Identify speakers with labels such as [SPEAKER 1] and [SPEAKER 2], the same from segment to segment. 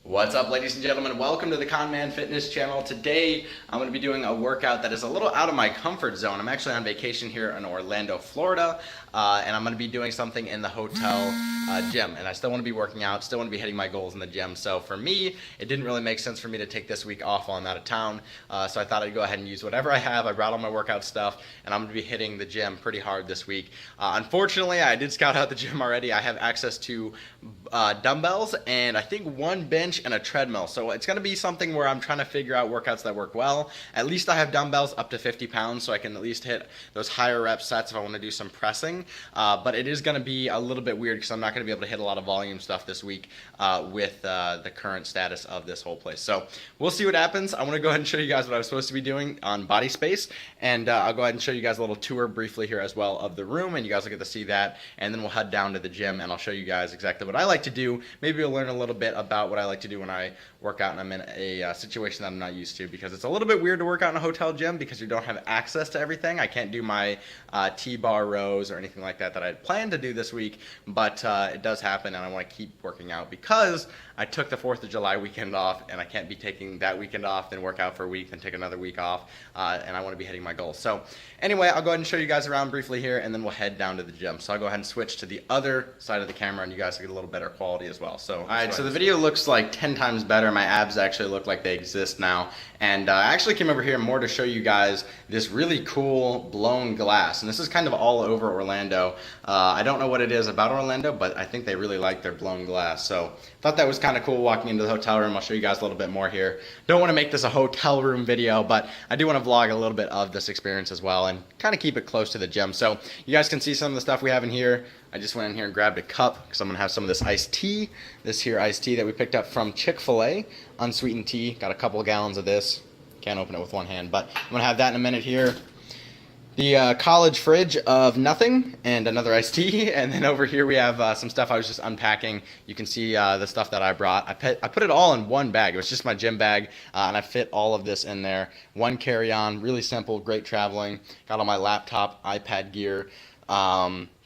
[SPEAKER 1] What's up, ladies and gentlemen? Welcome to the Conman Fitness channel. Today I'm going to be doing a workout that is a little out of my comfort zone. I'm actually on vacation here in Orlando, Florida, and I'm going to be doing something in the hotel gym. And I still want to be working out, still want to be hitting my goals in the gym. So for me, it didn't really make sense for me to take this week off while I'm out of town. So I thought I'd go ahead and use whatever I have. I brought all my workout stuff, and I'm going to be hitting the gym pretty hard this week. Unfortunately, I did scout out the gym already. I have access to dumbbells and I think one bench and a treadmill. So it's going to be something where I'm trying to figure out workouts that work well. At least I have dumbbells up to 50 pounds, so I can at least hit those higher rep sets if I want to do some pressing. But it is going to be a little bit weird because I'm not going to be able to hit a lot of volume stuff this week with the current status of this whole place. So we'll see what happens. I want to go ahead and show you guys what I was supposed to be doing on Body Space, and I'll go ahead and show you guys a little tour briefly here as well of the room, and you guys will get to see that. And then we'll head down to the gym, and I'll show you guys exactly what I like to do. Maybe you'll learn a little bit about what I like to do when I work out and I'm in a situation that I'm not used to, because it's a little bit weird to work out in a hotel gym because you don't have access to everything. I can't do my T-bar rows or anything like that I had planned to do this week, but it does happen, and I want to keep working out because I took the 4th of July weekend off, and I can't be taking that weekend off, then work out for a week, then take another week off, and I want to be hitting my goals. So anyway, I'll go ahead and show you guys around briefly here, and then we'll head down to the gym. So I'll go ahead and switch to the other side of the camera, and you guys will get a little better quality as well. So, all right, so the video looks like 10 times better. My abs actually look like they exist now, and I actually came over here more to show you guys this really cool blown glass, and this is kind of all over Orlando. I don't know what it is about Orlando, but I think they really like their blown glass. So thought that was kind of cool walking into the hotel room. I'll show you guys a little bit more here. Don't want to make this a hotel room video, but I do want to vlog a little bit of this experience as well and kind of keep it close to the gym. So you guys can see some of the stuff we have in here. I just went in here and grabbed a cup because I'm going to have some of this iced tea. This here iced tea that we picked up from Chick-fil-A, unsweetened tea. Got a couple of gallons of this. Can't open it with one hand, but I'm going to have that in a minute here. The college fridge of nothing and another iced tea, and then over here we have some stuff I was just unpacking. You can see the stuff that I brought. I put it all in one bag. It was just my gym bag, and I fit all of this in there. One carry-on, really simple, great traveling. Got all my laptop, iPad gear.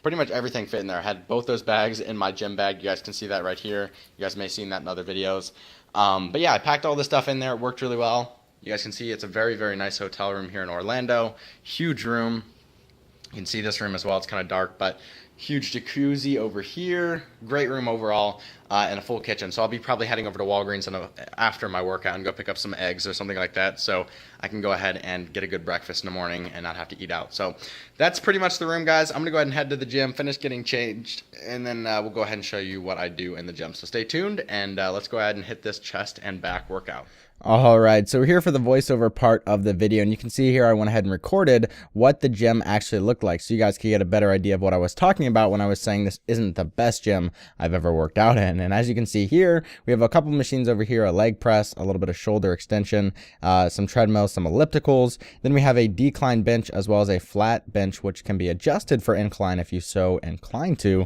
[SPEAKER 1] Pretty much everything fit in there. I had both those bags in my gym bag. You guys can see that right here. You guys may have seen that in other videos. But yeah, I packed all this stuff in there. It worked really well. You guys can see it's a very, very nice hotel room here in Orlando. Huge room. You can see this room as well. It's kind of dark, but huge jacuzzi over here. Great room overall, and a full kitchen. So I'll be probably heading over to Walgreens after my workout and go pick up some eggs or something like that, so I can go ahead and get a good breakfast in the morning and not have to eat out. So that's pretty much the room, guys. I'm going to go ahead and head to the gym, finish getting changed, and then we'll go ahead and show you what I do in the gym. So stay tuned, and let's go ahead and hit this chest and back workout.
[SPEAKER 2] All right, so we're here for the voiceover part of the video, and you can see here I went ahead and recorded what the gym actually looked like so you guys can get a better idea of what I was talking about when I was saying this isn't the best gym I've ever worked out in. And as you can see here, we have a couple machines over here, a leg press, a little bit of shoulder extension, some treadmills, some ellipticals. Then we have a decline bench as well as a flat bench, which can be adjusted for incline if you so incline to.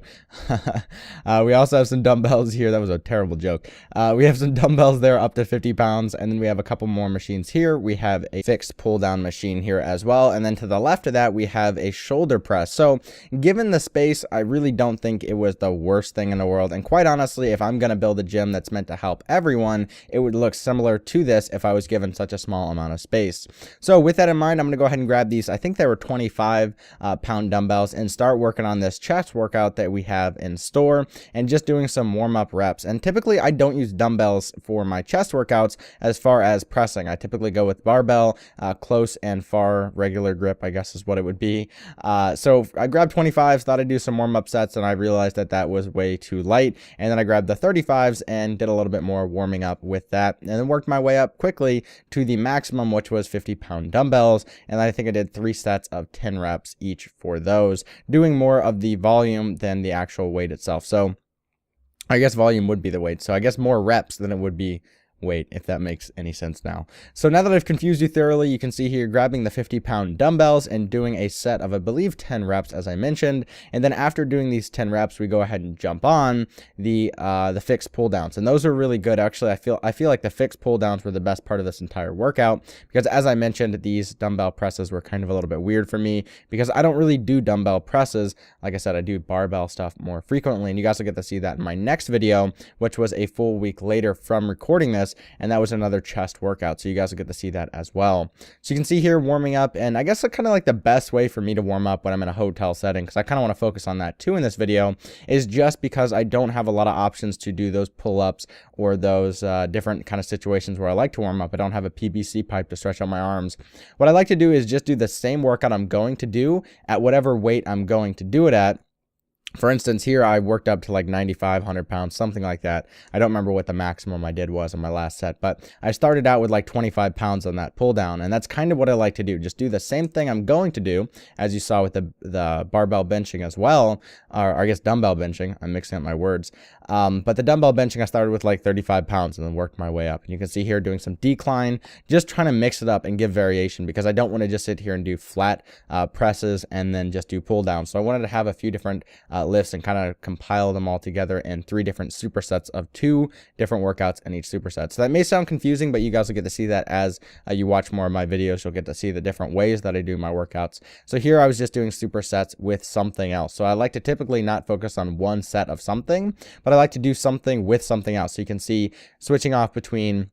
[SPEAKER 2] We also have some dumbbells here. That was a terrible joke. We have some dumbbells there up to 50 pounds. And then we have a couple more machines here. We have a fixed pull down machine here as well. And then to the left of that, we have a shoulder press. So given the space, I really don't think it was the worst thing in the world. And quite honestly, if I'm going to build a gym that's meant to help everyone, it would look similar to this if I was given such a small amount of space. So with that in mind, I'm going to go ahead and grab these. I think they were 25 pound dumbbells and start working on this chest workout that we have in store and just doing some warm up reps. And typically I don't use dumbbells for my chest workouts as far as pressing. I typically go with barbell, close and far regular grip, I guess is what it would be. So I grabbed 25s, thought I'd do some warm-up sets, and I realized that that was way too light. And then I grabbed the 35s and did a little bit more warming up with that, and then worked my way up quickly to the maximum, which was 50-pound dumbbells. And I think I did 3 sets of 10 reps each for those, doing more of the volume than the actual weight itself. So I guess volume would be the weight. So I guess more reps than it would be weight, if that makes any sense now. So now that I've confused you thoroughly, you can see here grabbing the 50-pound dumbbells and doing a set of, I believe, 10 reps, as I mentioned. And then after doing these 10 reps, we go ahead and jump on the fixed pull downs. And those are really good. Actually, I feel like the fixed pull downs were the best part of this entire workout, because as I mentioned, these dumbbell presses were kind of a little bit weird for me because I don't really do dumbbell presses. Like I said, I do barbell stuff more frequently, and you guys will get to see that in my next video, which was a full week later from recording this. And that was another chest workout, so you guys will get to see that as well. So you can see here warming up, and I guess kind of like the best way for me to warm up when I'm in a hotel setting, because I kind of want to focus on that too in this video, is just because I don't have a lot of options to do those pull-ups or those different kind of situations where I like to warm up. I don't have a PVC pipe to stretch out my arms. What I like to do is just do the same workout I'm going to do at whatever weight I'm going to do it at. For instance, here I worked up to like 95, 100 pounds, something like that. I don't remember what the maximum I did was on my last set, but I started out with like 25 pounds on that pull down, and that's kind of what I like to do. Just do the same thing I'm going to do, as you saw with the barbell benching as well, or I guess dumbbell benching. I'm mixing up my words. But the dumbbell benching, I started with like 35 pounds and then worked my way up. And you can see here doing some decline, just trying to mix it up and give variation, because I don't want to just sit here and do flat presses and then just do pull downs. So I wanted to have a few different lifts and kind of compile them all together in 3 different supersets of 2 different workouts in each superset. So that may sound confusing, but you guys will get to see that as you watch more of my videos. You'll get to see the different ways that I do my workouts. So here I was just doing supersets with something else. So I like to typically not focus on one set of something, but I like to do something with something else. So you can see switching off between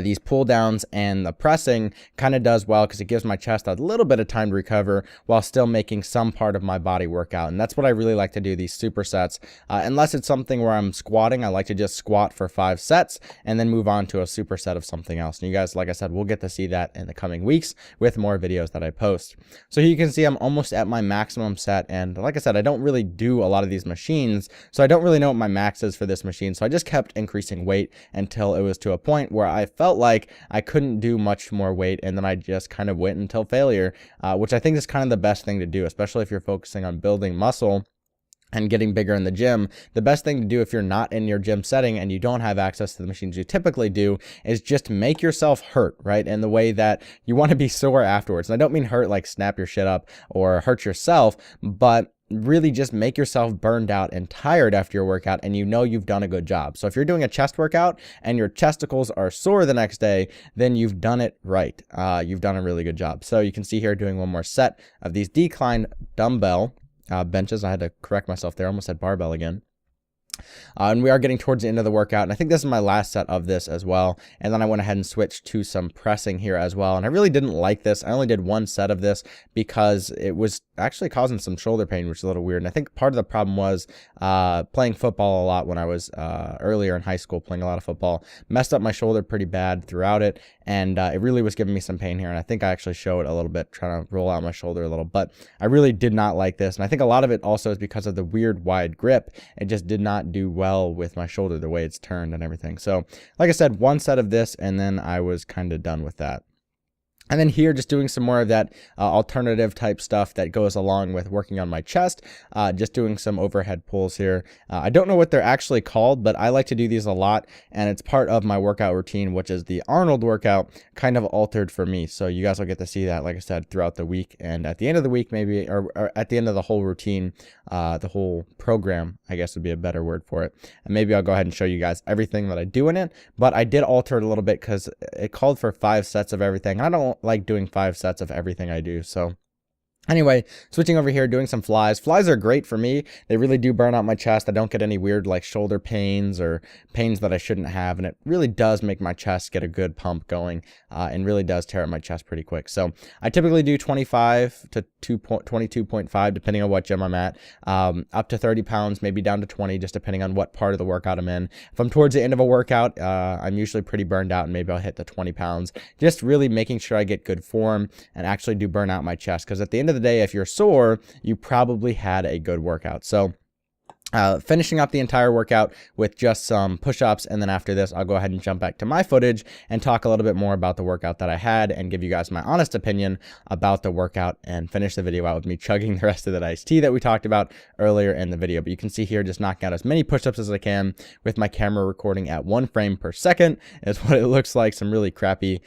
[SPEAKER 2] these pull downs and the pressing kind of does well, because it gives my chest a little bit of time to recover while still making some part of my body work out. And that's what I really like to do, these supersets. Unless it's something where I'm squatting, I like to just squat for 5 sets and then move on to a superset of something else. And you guys, like I said, we'll get to see that in the coming weeks with more videos that I post. So here you can see I'm almost at my maximum set. And like I said, I don't really do a lot of these machines, so I don't really know what my max is for this machine. So I just kept increasing weight until it was to a point where I felt like I couldn't do much more weight, and then I just kind of went until failure, which I think is kind of the best thing to do, especially if you're focusing on building muscle and getting bigger in the gym. The best thing to do if you're not in your gym setting and you don't have access to the machines you typically do is just make yourself hurt, right? In the way that you want to be sore afterwards. And I don't mean hurt like snap your shit up or hurt yourself, but really just make yourself burned out and tired after your workout, and you know you've done a good job. So if you're doing a chest workout and your chesticles are sore the next day, then you've done it right. You've done a really good job. So you can see here doing one more set of these decline dumbbell benches. I had to correct myself there. I almost said barbell again. And we are getting towards the end of the workout, and I think this is my last set of this as well. And then I went ahead and switched to some pressing here as well, and I really didn't like this. I only did one set of this because it was actually causing some shoulder pain, which is a little weird. And I think part of the problem was playing football a lot when I was earlier in high school, playing a lot of football, messed up my shoulder pretty bad throughout it, and it really was giving me some pain here. And I think I actually show it a little bit, trying to roll out my shoulder a little, but I really did not like this. And I think a lot of it also is because of the weird wide grip. It just did not do well with my shoulder, the way it's turned and everything. So like I said, one set of this, and then I was kind of done with that. And then here, just doing some more of that alternative type stuff that goes along with working on my chest, just doing some overhead pulls here. I don't know what they're actually called, but I like to do these a lot, and it's part of my workout routine, which is the Arnold workout, kind of altered for me. So you guys will get to see that, like I said, throughout the week, and at the end of the week, maybe, or at the end of the whole routine, the whole program, I guess would be a better word for it. And maybe I'll go ahead and show you guys everything that I do in it, but I did alter it a little bit because it called for 5 sets of everything. I don't like doing 5 sets of everything I do. So anyway, switching over here, doing some flies. Flies are great for me. They really do burn out my chest. I don't get any weird like shoulder pains or pains that I shouldn't have. And it really does make my chest get a good pump going and really does tear up my chest pretty quick. So I typically do 25 to 22.5, depending on what gym I'm at, up to 30 pounds, maybe down to 20, just depending on what part of the workout I'm in. If I'm towards the end of a workout, I'm usually pretty burned out, and maybe I'll hit the 20 pounds, just really making sure I get good form and actually do burn out my chest. Because at the end of the day, if you're sore, you probably had a good workout. So finishing up the entire workout with just some push-ups, and then after this I'll go ahead and jump back to my footage and talk a little bit more about the workout that I had and give you guys my honest opinion about the workout and finish the video out with me chugging the rest of that iced tea that we talked about earlier in the video. But you can see here, just knocking out as many push-ups as I can with my camera recording at 1 frame per second is what it looks like. Some really crappy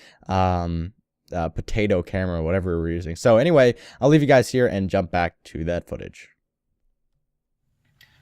[SPEAKER 2] potato camera, whatever we're using. So anyway, I'll leave you guys here and jump back to that footage.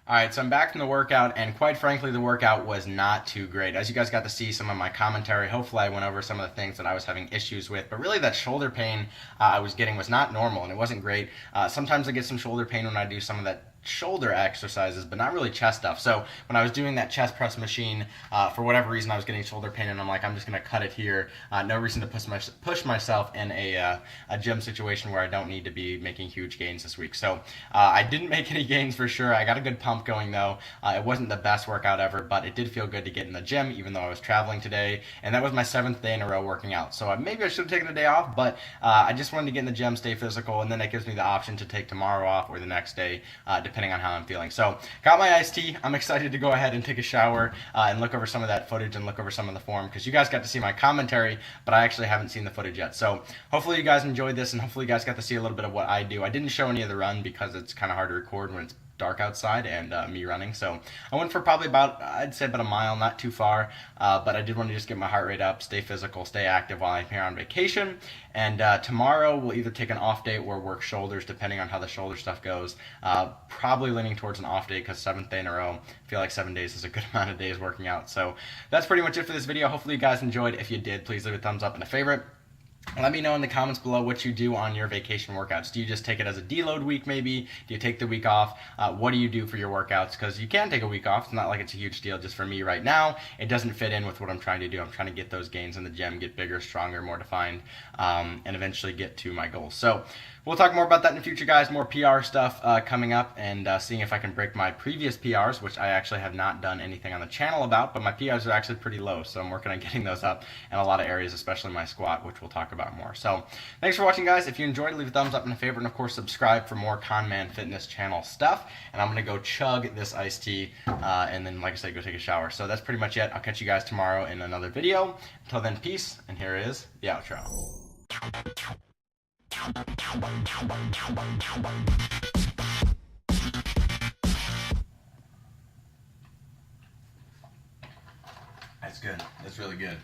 [SPEAKER 1] All right, so I'm back from the workout, and quite frankly, the workout was not too great. As you guys got to see some of my commentary, hopefully I went over some of the things that I was having issues with, but really that shoulder pain I was getting was not normal, and it wasn't great. Sometimes I get some shoulder pain when I do some of that shoulder exercises, but not really chest stuff. So when I was doing that chest press machine, for whatever reason I was getting shoulder pain, and I'm like, I'm just gonna cut it here. No reason to push myself in a gym situation where I don't need to be making huge gains this week. So I didn't make any gains for sure. I got a good pump going though. It wasn't the best workout ever, but it did feel good to get in the gym, even though I was traveling today, and that was my 7th day in a row working out. So maybe I should have taken a day off, but I just wanted to get in the gym, stay physical, and then that gives me the option to take tomorrow off or the next day, depending on how I'm feeling. So got my iced tea. I'm excited to go ahead and take a shower and look over some of that footage and look over some of the form, because you guys got to see my commentary, but I actually haven't seen the footage yet. So hopefully you guys enjoyed this, and hopefully you guys got to see a little bit of what I do. I didn't show any of the run because it's kind of hard to record when it's dark outside and me running. So I went for probably about, I'd say about a mile, not too far, but I did want to just get my heart rate up, stay physical, stay active while I'm here on vacation. And tomorrow we'll either take an off day or work shoulders, depending on how the shoulder stuff goes. Probably leaning towards an off day, because 7th day in a row, I feel like 7 days is a good amount of days working out. So that's pretty much it for this video. Hopefully you guys enjoyed. If you did, please leave a thumbs up and a favorite. Let me know in the comments below what you do on your vacation workouts. Do you just take it as a deload week maybe? Do you take the week off? What do you do for your workouts? Because you can take a week off. It's not like it's a huge deal. Just for me right now, it doesn't fit in with what I'm trying to do. I'm trying to get those gains in the gym, get bigger, stronger, more defined, and eventually get to my goals. So we'll talk more about that in the future, guys. More PR stuff coming up, and seeing if I can break my previous PRs, which I actually have not done anything on the channel about, but my PRs are actually pretty low, so I'm working on getting those up in a lot of areas, especially my squat, which we'll talk about more. So thanks for watching, guys. If you enjoyed, leave a thumbs up and a favorite, and of course subscribe for more Conman Fitness channel stuff. And I'm gonna go chug this iced tea, and then, like I said, go take a shower. So that's pretty much it. I'll catch you guys tomorrow in another video. Until then, peace, and here is the outro. That's good. That's really good.